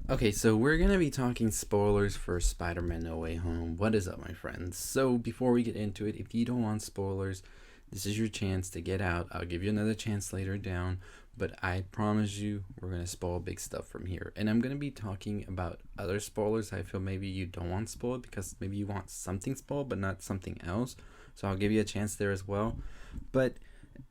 Okay, so we're gonna be talking spoilers for Spider-Man No Way Home. What is up, my friends? So before we get into it, if you don't want spoilers, this is your chance to get out. I'll give you another chance later down, but I promise you we're gonna spoil big stuff from here. And I'm gonna be talking about other spoilers I feel maybe you don't want spoiled because maybe you want something spoiled but not something else. So I'll give you a chance there as well. But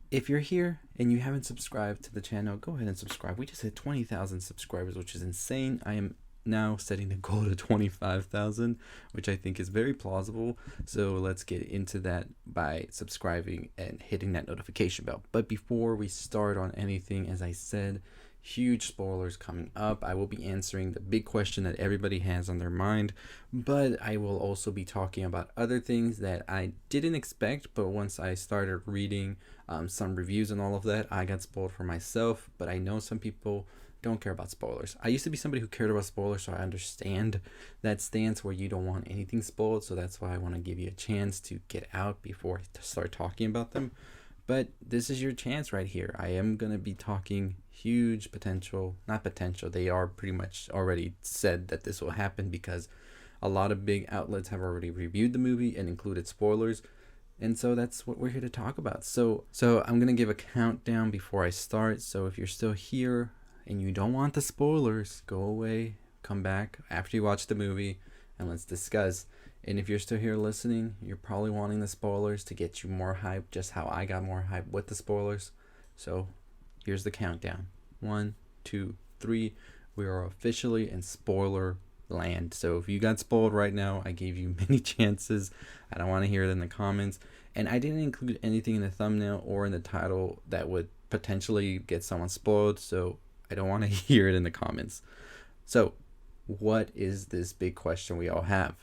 if you're here and you haven't subscribed to the channel, go ahead and subscribe. We just hit 20,000 subscribers, which is insane. I am now setting the goal to 25,000, which I think is very plausible. So let's get into that by subscribing and hitting that notification bell. But before we start on anything, as I said, huge spoilers coming up. I will be answering the big question that everybody has on their mind, but I will also be talking about other things that I didn't expect, but once I started reading some reviews and all of that, I got spoiled for myself. But I know some people don't care about spoilers. I used to be somebody who cared about spoilers, so I understand that stance where you don't want anything spoiled. So that's why I want to give you a chance to get out before I start talking about them. But this is your chance right here. I am going to be talking huge potential, not potential, they are pretty much already said that this will happen because a lot of big outlets have already reviewed the movie and included spoilers. And so that's what we're here to talk about. So I'm going to give a countdown before I start. So if you're still here and you don't want the spoilers, go away, come back after you watch the movie, and let's discuss. And if you're still here listening, you're probably wanting the spoilers to get you more hype, just how I got more hype with the spoilers. So here's the countdown. 1, 2, 3. We are officially in spoiler land. So if you got spoiled right now, I gave you many chances. I don't want to hear it in the comments. And I didn't include anything in the thumbnail or in the title that would potentially get someone spoiled. So I don't want to hear it in the comments. So what is this big question we all have?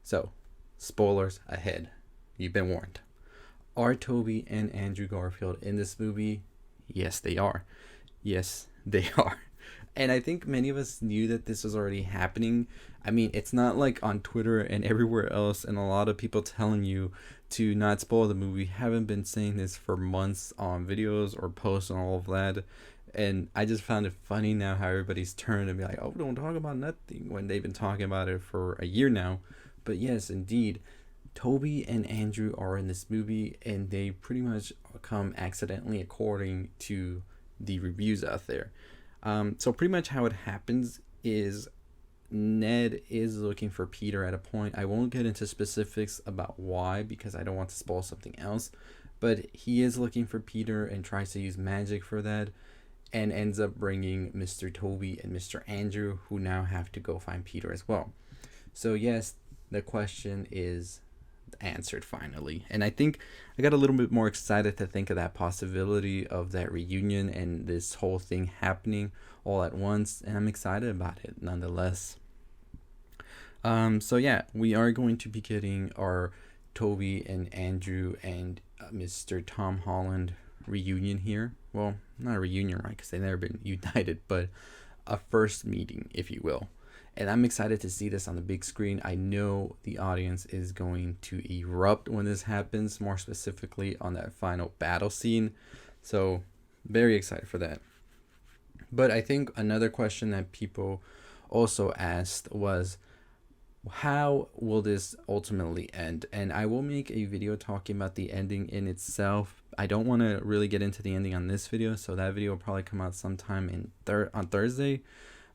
So, spoilers ahead. You've been warned. Are Toby and Andrew Garfield in this movie? Yes, they are. Yes, they are. And I think many of us knew that this was already happening. I mean, it's not like on Twitter and everywhere else, and a lot of people telling you to not spoil the movie haven't been saying this for months on videos or posts and all of that. And I just found it funny now how everybody's turned and be like, oh, don't talk about nothing, when they've been talking about it for a year now. But yes, indeed, Toby and Andrew are in this movie, and they pretty much come accidentally according to the reviews out there. So pretty much how it happens is Ned is looking for Peter at a point. I won't get into specifics about why because I don't want to spoil something else, but he is looking for Peter and tries to use magic for that and ends up bringing Mr. Toby and Mr. Andrew, who now have to go find Peter as well. So yes, the question is answered finally. And I think I got a little bit more excited to think of that possibility of that reunion and this whole thing happening all at once. And I'm excited about it nonetheless. So yeah, we are going to be getting our Toby and Andrew and Mr. Tom Holland reunion here. Well, not a reunion, right? Because they've never been united, but a first meeting, if you will. And I'm excited to see this on the big screen. I know the audience is going to erupt when this happens, more specifically on that final battle scene. So, very excited for that. But I think another question that people also asked was, how will this ultimately end? And I will make a video talking about the ending in itself. I don't want to really get into the ending on this video, so that video will probably come out sometime on Thursday.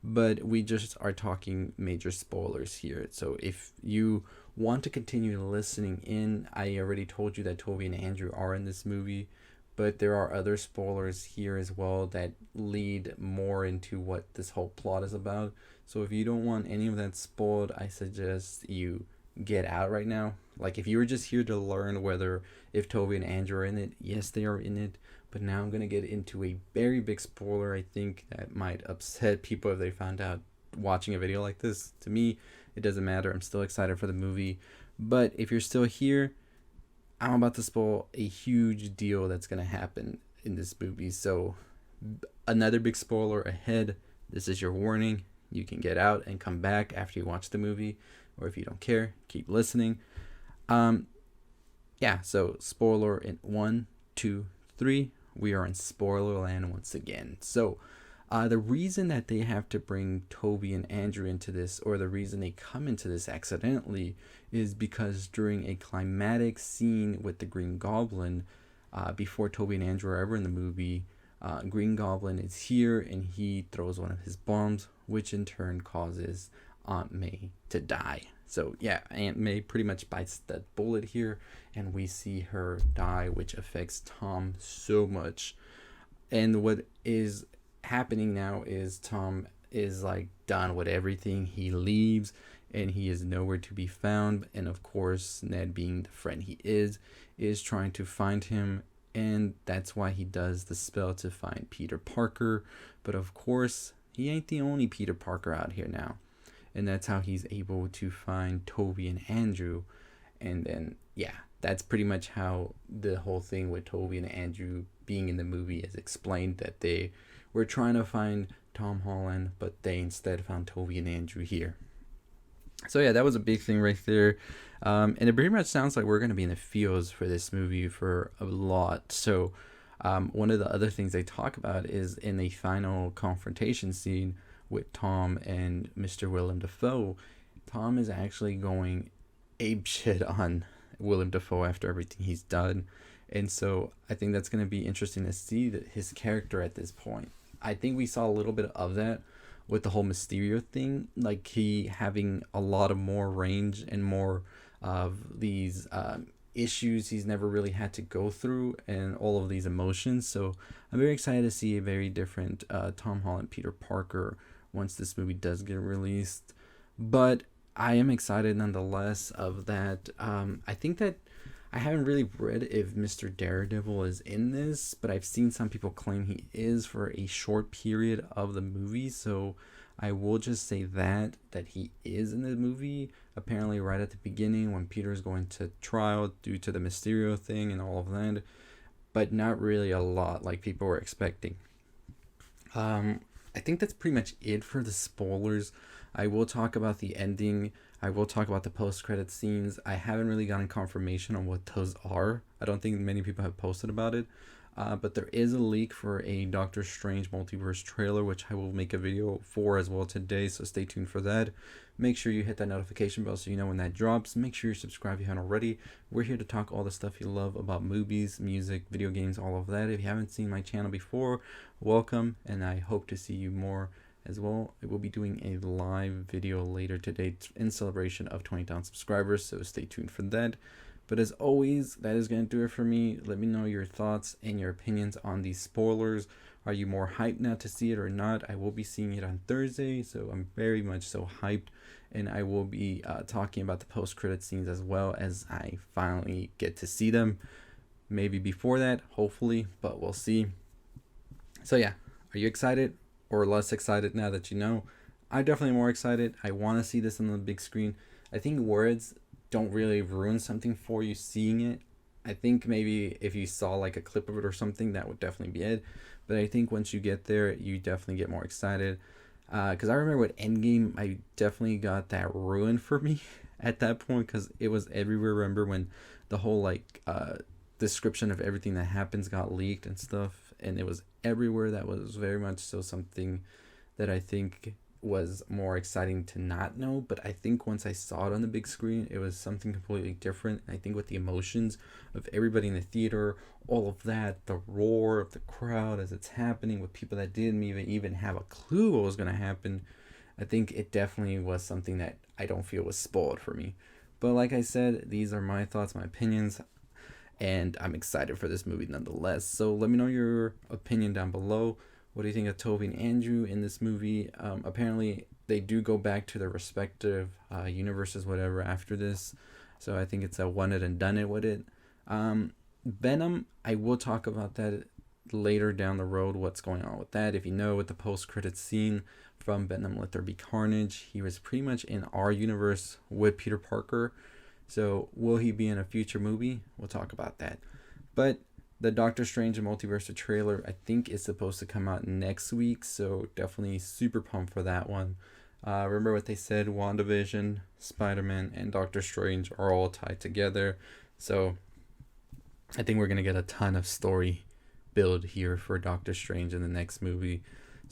But we just are talking major spoilers here. So if you want to continue listening in, I already told you that Toby and Andrew are in this movie, but there are other spoilers here as well that lead more into what this whole plot is about. So if you don't want any of that spoiled, I suggest you get out right now. Like if you were just here to learn if Toby and Andrew are in it, yes, they are in it. But now I'm going to get into a very big spoiler. I think that might upset people if they found out watching a video like this. To me, it doesn't matter. I'm still excited for the movie. But if you're still here, I'm about to spoil a huge deal that's going to happen in this movie. So another big spoiler ahead. This is your warning. You can get out and come back after you watch the movie. Or if you don't care, keep listening. Yeah, so spoiler in 1, 2, 3. We are in spoiler land once again. So The reason that they have to bring Toby and Andrew into this, or the reason they come into this accidentally, is because during a climatic scene with the Green Goblin, before Toby and Andrew are ever in the movie, Green Goblin is here and he throws one of his bombs, which in turn causes Aunt May to die. So yeah, Aunt May pretty much bites that bullet here, and we see her die, which affects Tom so much. And what is happening now is Tom is like done with everything. He leaves and he is nowhere to be found. And of course, Ned, being the friend he is trying to find him. And that's why he does the spell to find Peter Parker. But of course, he ain't the only Peter Parker out here now. And that's how he's able to find Toby and Andrew. And then, yeah, that's pretty much how the whole thing with Toby and Andrew being in the movie is explained, that they were trying to find Tom Holland, but they instead found Toby and Andrew here. So yeah, that was a big thing right there. And it pretty much sounds like we're going to be in the fields for this movie for a lot. So one of the other things they talk about is in the final confrontation scene with Tom and Mr. Willem Dafoe, Tom is actually going apeshit on Willem Dafoe after everything he's done. And so I think that's going to be interesting to see that his character at this point. I think we saw a little bit of that with the whole Mysterio thing, like he having a lot of more range and more of these issues he's never really had to go through, and all of these emotions. So I'm very excited to see a very different Tom Holland Peter Parker once this movie does get released. But I am excited nonetheless of that. I think that I haven't really read if Mr. Daredevil is in this, but I've seen some people claim he is for a short period of the movie. So I will just say that he is in the movie, apparently right at the beginning when Peter's going to trial due to the Mysterio thing and all of that, but not really a lot like people were expecting. I think that's pretty much it for the spoilers. I will talk about the ending. I will talk about the post-credit scenes. I haven't really gotten confirmation on what those are. I don't think many people have posted about it. But there is a leak for a Doctor Strange Multiverse trailer, which I will make a video for as well today, so stay tuned for that. Make sure you hit that notification bell so you know when that drops. Make sure you subscribe if you haven't already. We're here to talk all the stuff you love about movies, music, video games, all of that. If you haven't seen my channel before, welcome, and I hope to see you more as well. I will be doing a live video later today in celebration of 20,000 subscribers, so stay tuned for that. But as always, that is going to do it for me. Let me know your thoughts and your opinions on these spoilers. Are you more hyped now to see it or not? I will be seeing it on Thursday, so I'm very much so hyped. And I will be talking about the post-credit scenes as well as I finally get to see them. Maybe before that, hopefully, but we'll see. So yeah, are you excited or less excited now that you know? I'm definitely more excited. I want to see this on the big screen. I think words don't really ruin something for you seeing it. I think maybe if you saw like a clip of it or something, that would definitely be it. But I think once you get there, you definitely get more excited. Because I remember with Endgame, I definitely got that ruined for me at that point because it was everywhere. Remember when the whole like description of everything that happens got leaked and stuff, and it was everywhere. That was very much so something that I think was more exciting to not know, but I think once I saw it on the big screen, it was something completely different. I think with the emotions of everybody in the theater, all of that, the roar of the crowd as it's happening with people that didn't even have a clue what was going to happen, I think it definitely was something that I don't feel was spoiled for me. But like I said, these are my thoughts, my opinions, and I'm excited for this movie nonetheless. So let me know your opinion down below. What do you think of Toby and Andrew in this movie? Apparently, they do go back to their respective universes, whatever, after this. So I think it's a one it and done it with it. Venom, I will talk about that later down the road, what's going on with that. If you know, with the post-credits scene from Venom Let There Be Carnage, he was pretty much in our universe with Peter Parker. So will he be in a future movie? We'll talk about that. But the Doctor Strange and Multiverse trailer, I think, is supposed to come out next week, so definitely super pumped for that one. Remember what they said, WandaVision, Spiderman, and Doctor Strange are all tied together, so I think we're going to get a ton of story build here for Doctor Strange in the next movie.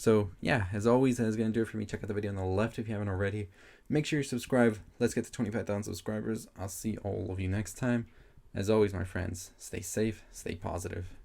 So yeah, as always, that is going to do it for me. Check out the video on the left if you haven't already. Make sure you subscribe. Let's get to 25,000 subscribers. I'll see all of you next time. As always, my friends, stay safe, stay positive.